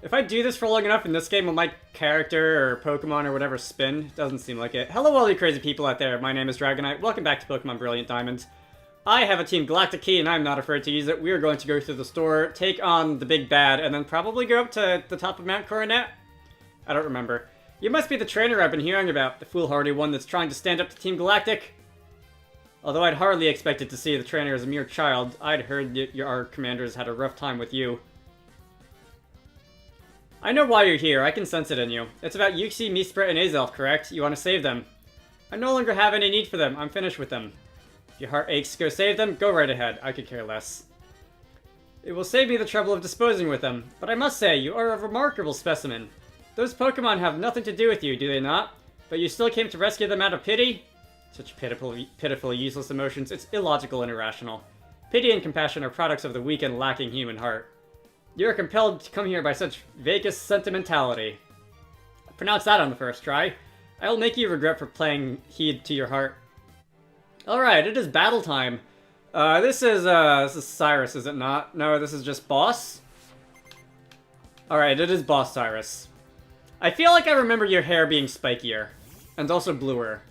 If I do this for long enough in this game, will my character or Pokemon or whatever spin? Doesn't seem like it. Hello all you crazy people out there, my name is Dragonite. Welcome back to Pokemon Brilliant Diamond. I have a Team Galactic key and I'm not afraid to use it. We are going to go through the store, take on the big bad, and then probably go up to the top of Mount Coronet? I don't remember. You must be the trainer I've been hearing about, the foolhardy one that's trying to stand up to Team Galactic. Although I'd hardly expected to see the trainer as a mere child, I'd heard our commanders had a rough time with you. I know why you're here, I can sense it in you. It's about Yuxi, Mesprit, and Azelf, correct? You want to save them. I no longer have any need for them, I'm finished with them. If your heart aches to go save them, go right ahead, I could care less. It will save me the trouble of disposing with them, but I must say, you are a remarkable specimen. Those Pokemon have nothing to do with you, do they not? But you still came to rescue them out of pity? Such pitiful, useless emotions, it's illogical and irrational. Pity and compassion are products of the weak and lacking human heart. You are compelled to come here by such vaguest sentimentality. Pronounce that on the first try. I will make you regret for playing heed to your heart. Alright, it is battle time. This is Cyrus, is it not? No, this is just Boss? Alright, it is Boss Cyrus. I feel like I remember your hair being spikier. And also bluer.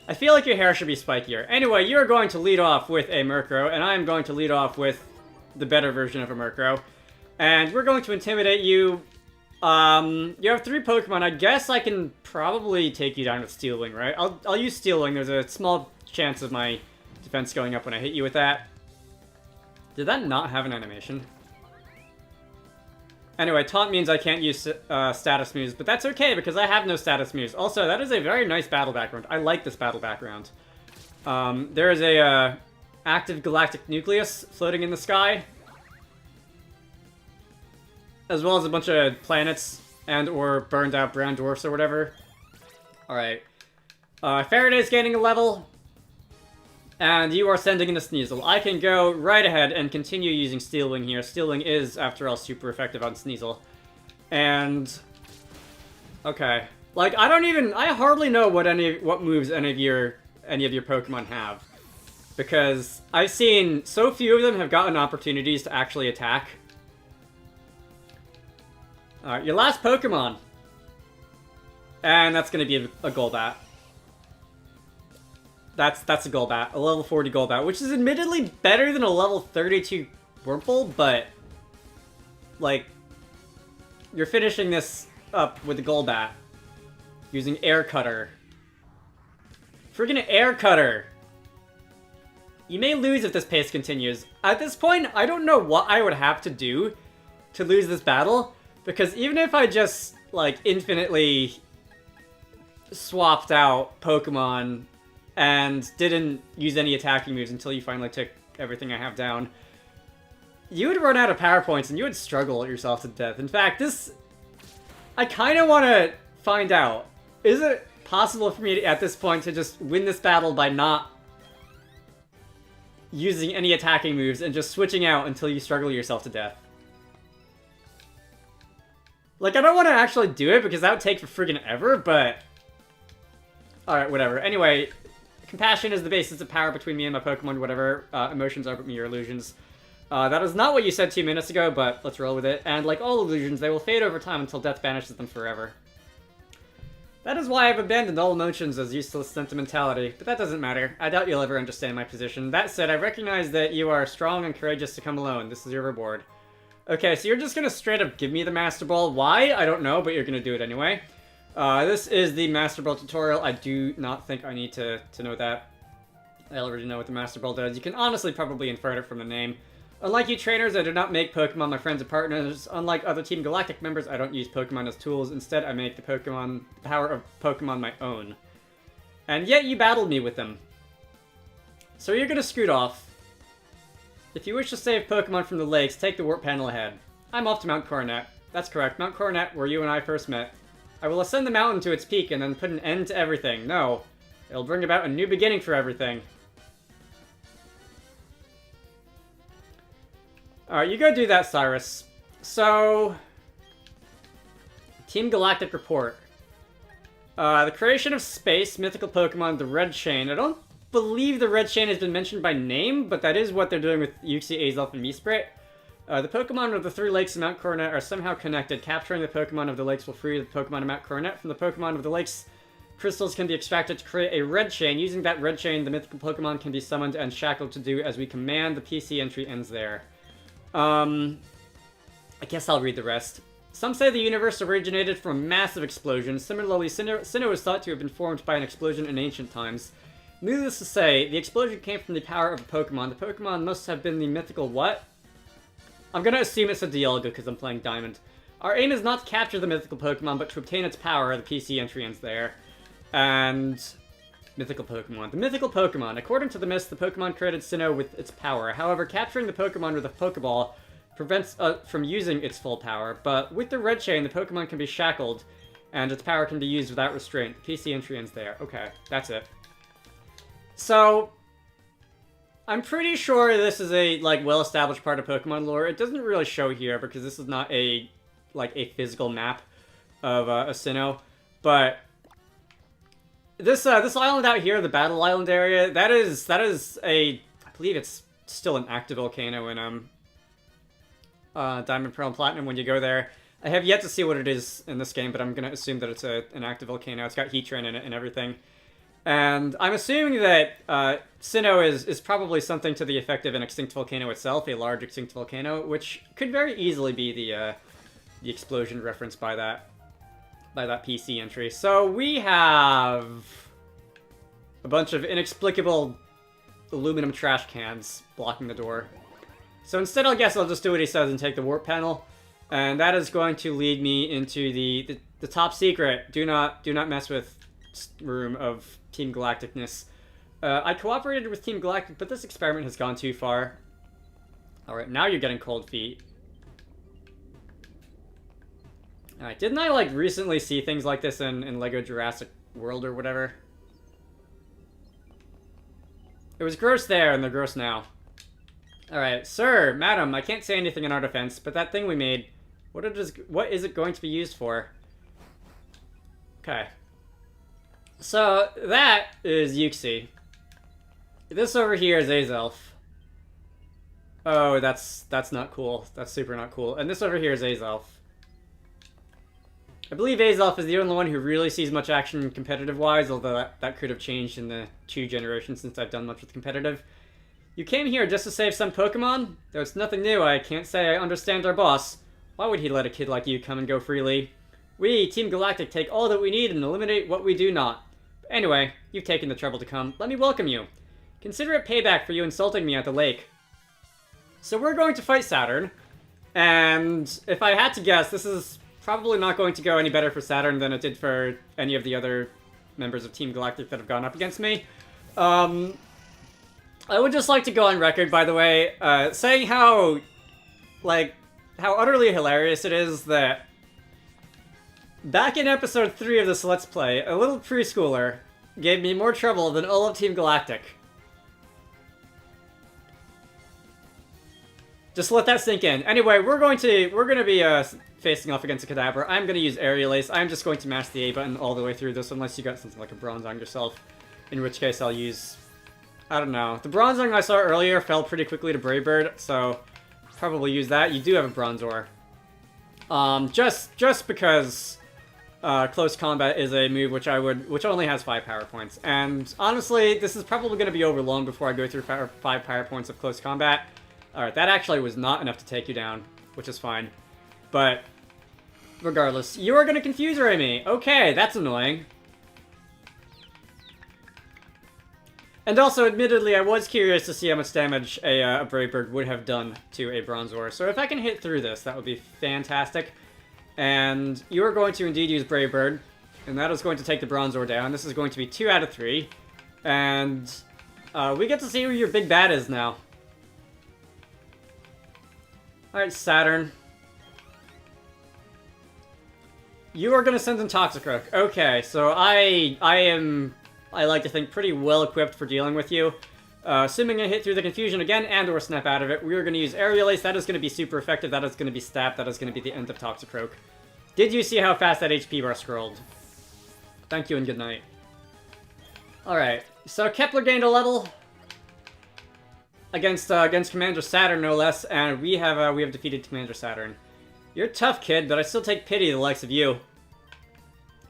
I feel like your hair should be spikier. Anyway, you're going to lead off with a Murkrow, and I'm going to lead off with the better version of a Murkrow. And we're going to intimidate you. You have 3 Pokemon. I guess I can probably take you down with Steel Wing, right? I'll use Steel Wing. There's a small chance of my defense going up when I hit you with that. Did that not have an animation? Anyway, Taunt means I can't use status moves, but that's okay because I have no status moves. Also, that is a very nice battle background. I like this battle background. There is a active galactic nucleus floating in the sky, as well as a bunch of planets and or burned out brown dwarfs or whatever. Alright. Faraday's gaining a level. And you are sending in a Sneasel. I can go right ahead and continue using Steel Wing here. Steel Wing is, after all, super effective on Sneasel. And... okay. Like, I hardly know what moves any of your Pokemon have. Because I've seen so few of them have gotten opportunities to actually attack. Alright, your last Pokemon. And that's gonna be a Golbat. That's a Golbat, a level 40 Golbat, which is admittedly better than a level 32 Wurmple, but, like, you're finishing this up with the Golbat, using Air Cutter. Freaking Air Cutter! You may lose if this pace continues. At this point, I don't know what I would have to do to lose this battle, because even if I just, like, infinitely swapped out Pokemon and didn't use any attacking moves until you finally took everything I have down, you would run out of power points and you would struggle yourself to death. In fact, I kind of want to find out. Is it possible for me at this point to just win this battle by not using any attacking moves and just switching out until you struggle yourself to death? Like, I don't want to actually do it because that would take for friggin' ever, but... alright, whatever. Anyway... compassion is the basis of power between me and my Pokemon, whatever. Emotions are mere illusions. That is not what you said 2 minutes ago, but let's roll with it. And like all illusions, they will fade over time until death banishes them forever. That is why I've abandoned all emotions as useless sentimentality, but that doesn't matter. I doubt you'll ever understand my position. That said, I recognize that you are strong and courageous to come alone. This is your reward. Okay, so you're just gonna straight up give me the Master Ball. Why? I don't know, but you're gonna do it anyway. This is the Master Ball tutorial. I do not think I need to know that. I already know what the Master Ball does. You can honestly probably infer it from the name. Unlike you trainers, I do not make Pokemon my friends and partners. Unlike other Team Galactic members, I don't use Pokemon as tools. Instead, I make the power of Pokemon my own. And yet you battled me with them. So you're gonna scoot off. If you wish to save Pokemon from the lakes, take the warp panel ahead. I'm off to Mount Coronet. That's correct, Mount Coronet, where you and I first met. I will ascend the mountain to its peak and then put an end to everything. No, it'll bring about a new beginning for everything. Alright, you go do that, Cyrus. So... Team Galactic report. The creation of space, mythical Pokemon, the Red Chain. I don't believe the Red Chain has been mentioned by name, but that is what they're doing with Yuxi, Azelf, and Mesprit. The Pokemon of the 3 lakes of Mount Coronet are somehow connected. Capturing the Pokemon of the lakes will free the Pokemon of Mount Coronet from the Pokemon of the lakes. Crystals can be extracted to create a red chain. Using that red chain, the mythical Pokemon can be summoned and shackled to do as we command. The PC entry ends there. I guess I'll read the rest. Some say the universe originated from a massive explosion. Similarly, Sinnoh is thought to have been formed by an explosion in ancient times. Needless to say, the explosion came from the power of a Pokemon. The Pokemon must have been the mythical what? I'm gonna assume it's a Dialga because I'm playing Diamond. Our aim is not to capture the mythical Pokemon, but to obtain its power. The PC entry ends there. And... mythical Pokemon. The mythical Pokemon. According to the myths, the Pokemon created Sinnoh with its power. However, capturing the Pokemon with a Pokeball prevents from using its full power, but with the red chain, the Pokemon can be shackled, and its power can be used without restraint. The PC entry ends there. Okay, that's it. So, I'm pretty sure this is a, like, well-established part of Pokemon lore. It doesn't really show here, because this is not a, like, a physical map of a Sinnoh, but this island out here, the Battle Island area, that is a, I believe it's still an active volcano in, Diamond, Pearl, and Platinum when you go there. I have yet to see what it is in this game, but I'm going to assume that it's an active volcano. It's got heat train in it and everything. And I'm assuming that Sinnoh is probably something to the effect of an extinct volcano itself, a large extinct volcano, which could very easily be the explosion referenced by that PC entry. So we have a bunch of inexplicable aluminum trash cans blocking the door. So instead, I guess I'll just do what he says and take the warp panel, and that is going to lead me into the top secret. Do not mess with room of Team Galacticness. I cooperated with Team Galactic, but this experiment has gone too far. All right, now you're getting cold feet. All right, didn't I like recently see things like this in Lego Jurassic World or whatever? It was gross there, and they're gross now. Alright, sir, madam, I can't say anything in our defense, but that thing we made, what is it going to be used for? Okay. So, that is Yuxi. This over here is Azelf. Oh, that's not cool. That's super not cool. And this over here is Azelf. I believe Azelf is the only one who really sees much action competitive-wise, although that could have changed in the 2 generations since I've done much with competitive. You came here just to save some Pokemon? Though it's nothing new, I can't say I understand our boss. Why would he let a kid like you come and go freely? We, Team Galactic, take all that we need and eliminate what we do not. But anyway, you've taken the trouble to come. Let me welcome you. Consider it payback for you insulting me at the lake. So we're going to fight Saturn, and if I had to guess, this is probably not going to go any better for Saturn than it did for any of the other members of Team Galactic that have gone up against me. I would just like to go on record, by the way, saying how utterly hilarious it is that back in episode 3 of this Let's Play, a little preschooler gave me more trouble than all of Team Galactic. Just let that sink in. Anyway, we're gonna be facing off against a Kadabra. I'm gonna use Aerial Ace. I'm just going to mash the A button all the way through this, unless you got something like a Bronzong yourself, in which case I'll use, I don't know. The Bronzong I saw earlier fell pretty quickly to Brave Bird, so probably use that. You do have a Bronzor. Just because Close Combat is a move which only has 5 power points, and honestly, this is probably going to be over long before I go through 5 power points of Close Combat. Alright, that actually was not enough to take you down, which is fine. But regardless, you are going to confuse Raimi. Okay, that's annoying. And also, admittedly, I was curious to see how much damage a Brave Bird would have done to a Bronzor. So if I can hit through this, that would be fantastic. And you are going to indeed use Brave Bird, and that is going to take the Bronzor down. This is going to be 2 out of 3. And we get to see who your big bad is now. Alright, Saturn. You are going to send in Toxicroak. Okay, so I like to think pretty well equipped for dealing with you. Assuming I hit through the confusion again and or snap out of it, we are going to use Aerial Ace. That is going to be super effective. That is going to be Stab. That is going to be the end of Toxicroak. Did you see how fast that HP bar scrolled? Thank you and good night. Alright, so Kepler gained a level. against Commander Saturn, no less, and we have defeated Commander Saturn. You're a tough kid, but I still take pity of the likes of you.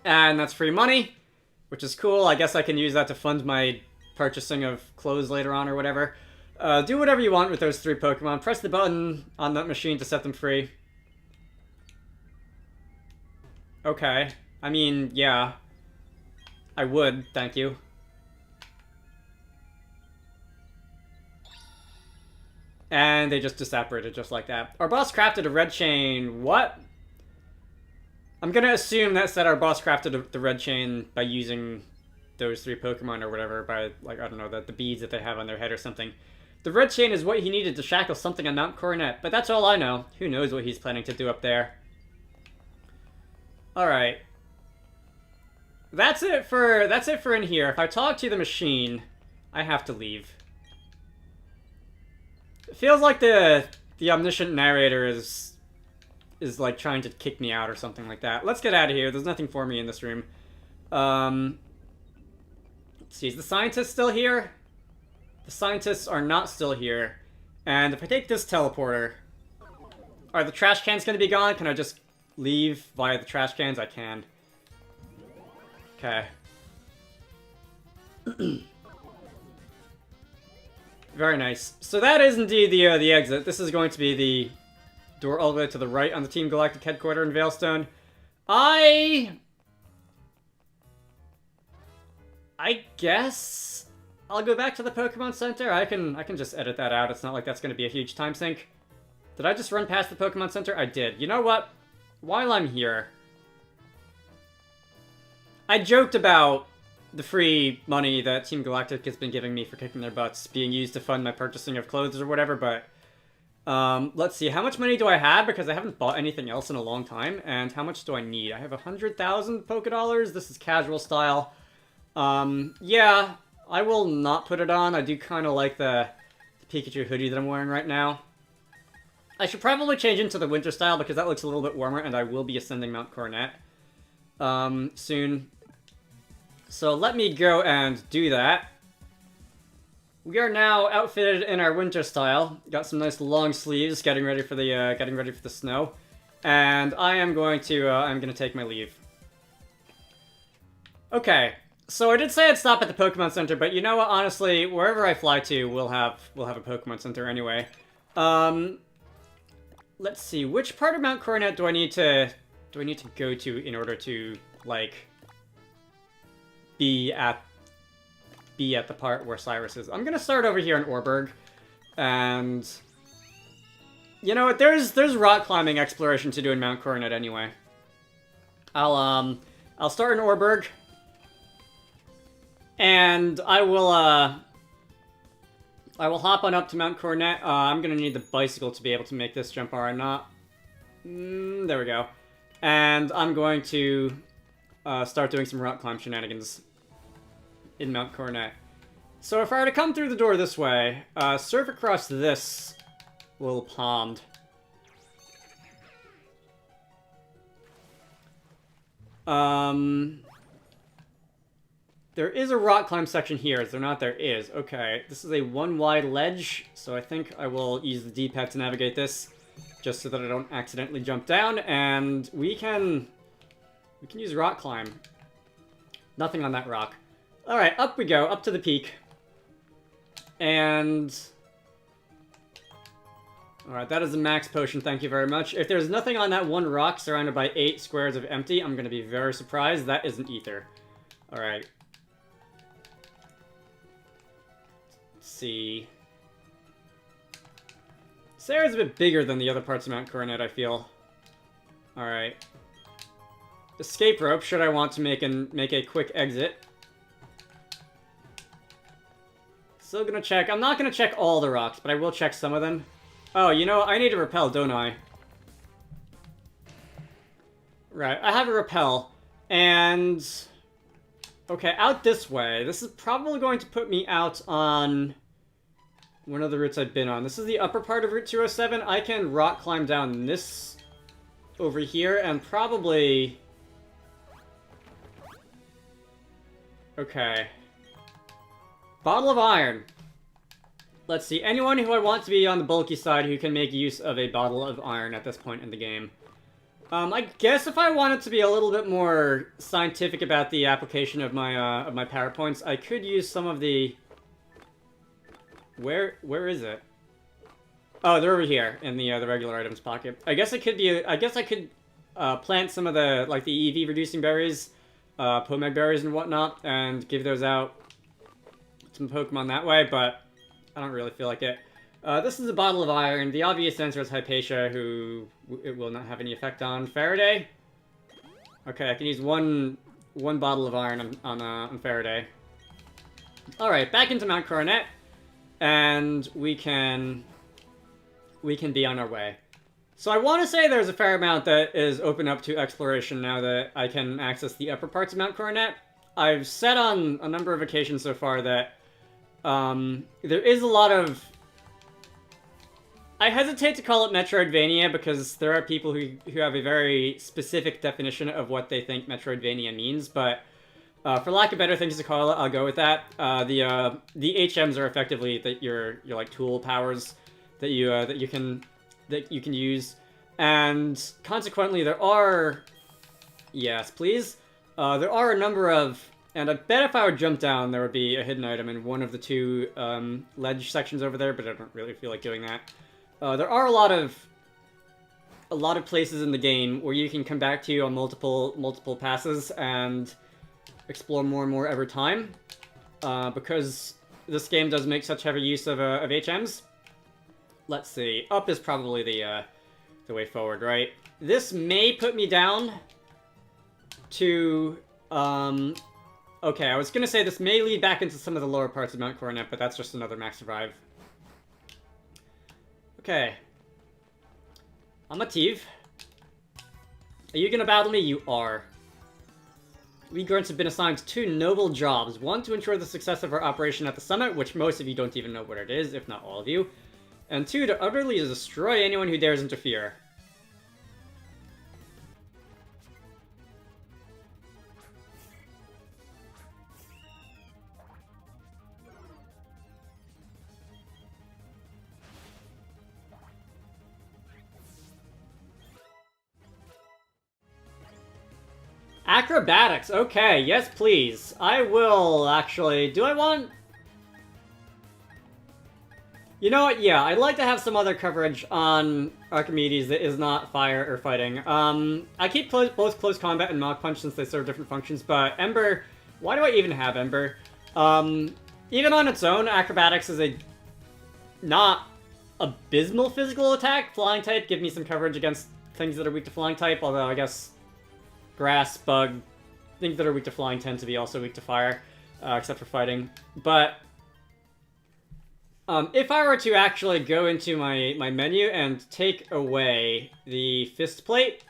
And that's free money, which is cool. I guess I can use that to fund my purchasing of clothes later on or whatever. Do whatever you want with those 3 Pokemon. Press the button on that machine to set them free. Okay. I mean, yeah. I would, thank you. And they just disapparated just like that. Our boss crafted a red chain. What? I'm gonna assume that said our boss crafted the red chain by using those 3 Pokemon or whatever, by, like, I don't know, the beads that they have on their head or something. The red chain is what he needed to shackle something on Mount Coronet, but that's all I know. Who knows what he's planning to do up there. Alright. That's it for in here. If I talk to the machine, I have to leave. It feels like the omniscient narrator is like trying to kick me out or something like that. Let's get out of here. There's nothing for me in this room. Let's see, is the scientist still here? The scientists are not still here. And if I take this teleporter, are the trash cans going to be gone? Can I just leave via the trash cans? I can. Okay. Very nice. So that is indeed the exit. This is going to be the door all the way to the right on the Team Galactic headquarters in Veilstone. I guess I'll go back to the Pokemon Center. I can just edit that out. It's not like that's going to be a huge time sink. Did I just run past the Pokemon Center? I did. You know what? While I'm here, I joked about the free money that Team Galactic has been giving me for kicking their butts being used to fund my purchasing of clothes or whatever, but let's see. How much money do I have? Because I haven't bought anything else in a long time. And how much do I need? I have 100,000 Pokédollars. This is casual style. Yeah, I will not put it on. I do kind of like the Pikachu hoodie that I'm wearing right now. I should probably change into the winter style because that looks a little bit warmer, and I will be ascending Mount Coronet soon. So let me go and do that. We are now outfitted in our winter style. Got some nice long sleeves, getting ready for the snow, and I am going to I'm gonna take my leave. Okay. So I did say I'd stop at the Pokemon Center, but you know what? Honestly, wherever I fly to, we'll have a Pokemon Center anyway. Let's see. Which part of Mount Coronet do I need to go to in order to like be at the part where Cyrus is? I'm gonna start over here in Orberg, and you know what? There's rock climbing exploration to do in Mount Coronet anyway. I'll start in Orberg. And I will hop on up to Mount Coronet. I'm gonna need the bicycle to be able to make this jump, are I not? There we go. And I'm going to start doing some rock climb shenanigans in Mount Coronet. So if I were to come through the door this way, surf across this little pond. There is a rock climb section here. Is there not? There is. Okay. This is a one-wide ledge, so I think I will use the D-pad to navigate this, just so that I don't accidentally jump down, and we can use rock climb. Nothing on that rock. Alright, up we go, up to the peak. And alright, that is a max potion, thank you very much. If there's nothing on that one rock surrounded by 8 squares of empty, I'm gonna be very surprised. That is an ether. Alright. See. This area's a bit bigger than the other parts of Mount Coronet, I feel. Alright. Escape rope, should I want to make a quick exit. Still gonna check. I'm not gonna check all the rocks, but I will check some of them. Oh, you know, I need a repel, don't I? Right, I have a repel. And okay, out this way. This is probably going to put me out on one of the routes I've been on. This is the upper part of Route 207. I can rock climb down this over here and probably... Okay. Bottle of iron. Let's see. Anyone who I want to be on the bulky side who can make use of a bottle of iron at this point in the game. I guess if I wanted to be a little bit more scientific about the application of my power points, I could use some of the... Where is it? Oh, they're over here in the regular items pocket. I guess I could plant some of the like the EV reducing berries, Pomeg berries and whatnot, and give those out to some Pokemon that way. But I don't really feel like it. This is a bottle of iron. The obvious answer is Hypatia, who it will not have any effect on. Faraday? Okay, I can use one bottle of iron on Faraday. Alright, back into Mount Coronet. And we can be on our way. So I want to say there's a fair amount that is open up to exploration now that I can access the upper parts of Mount Coronet. I've said on a number of occasions so far that there is a lot of... I hesitate to call it Metroidvania because there are people who have a very specific definition of what they think Metroidvania means, but for lack of better things to call it, I'll go with that. The HMs are effectively your like tool powers that you can use, and consequently there are... Yes, please. There are a number of... And I bet if I would jump down, there would be a hidden item in one of the two ledge sections over there, but I don't really feel like doing that. There are a lot of places in the game where you can come back to on multiple passes and explore more and more every time, because this game does make such heavy use of HMs. Let's see. Up is probably the way forward, right? This may put me down to... Okay, I was gonna say this may lead back into some of the lower parts of Mount Coronet, but that's just another Max Survive. Okay. I'm a Tive. Are you gonna battle me? You are. We grunts have been assigned 2 noble jobs. 1, to ensure the success of our operation at the summit, which most of you don't even know what it is, if not all of you. And 2, to utterly destroy anyone who dares interfere. Acrobatics, okay, yes please. I will, actually, do I want... You know what, yeah, I'd like to have some other coverage on Archimedes that is not fire or fighting. I keep both Close Combat and Mach Punch since they serve different functions, but Ember... Why do I even have Ember? Even on its own, Acrobatics is a not abysmal physical attack. Flying type, give me some coverage against things that are weak to Flying type, although I guess... Grass, Bug, things that are weak to flying tend to be also weak to fire, except for fighting. But if I were to actually go into my menu and take away the fist plate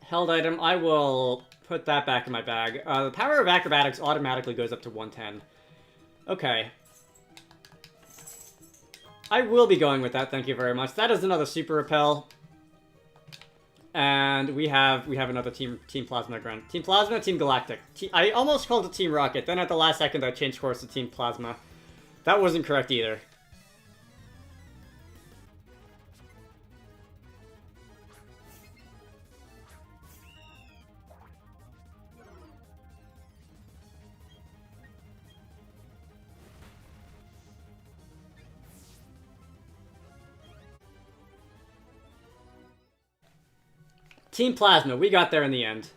held item, I will put that back in my bag. The power of acrobatics automatically goes up to 110. Okay. I will be going with that, thank you very much. That is another Super Repel. And we have another Team Plasma grunt. Team Plasma, Team Galactic. I almost called it Team Rocket, then at the last second I changed course to Team Plasma. That wasn't correct either. Team Plasma, we got there in the end.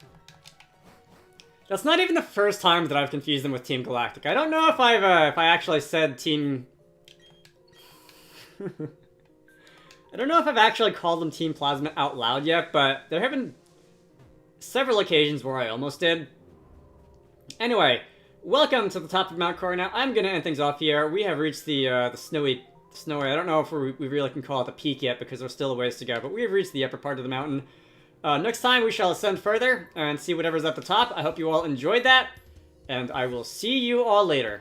That's not even the first time that I've confused them with Team Galactic. I don't know if I actually said Team... I don't know if I've actually called them Team Plasma out loud yet, but there have been several occasions where I almost did. Anyway, welcome to the top of Mount Coronet. I'm gonna end things off here. We have reached the snowy... I don't know if we really can call it the peak yet because there's still a ways to go, but we have reached the upper part of the mountain. Next time we shall ascend further and see whatever's at the top. I hope you all enjoyed that, and I will see you all later.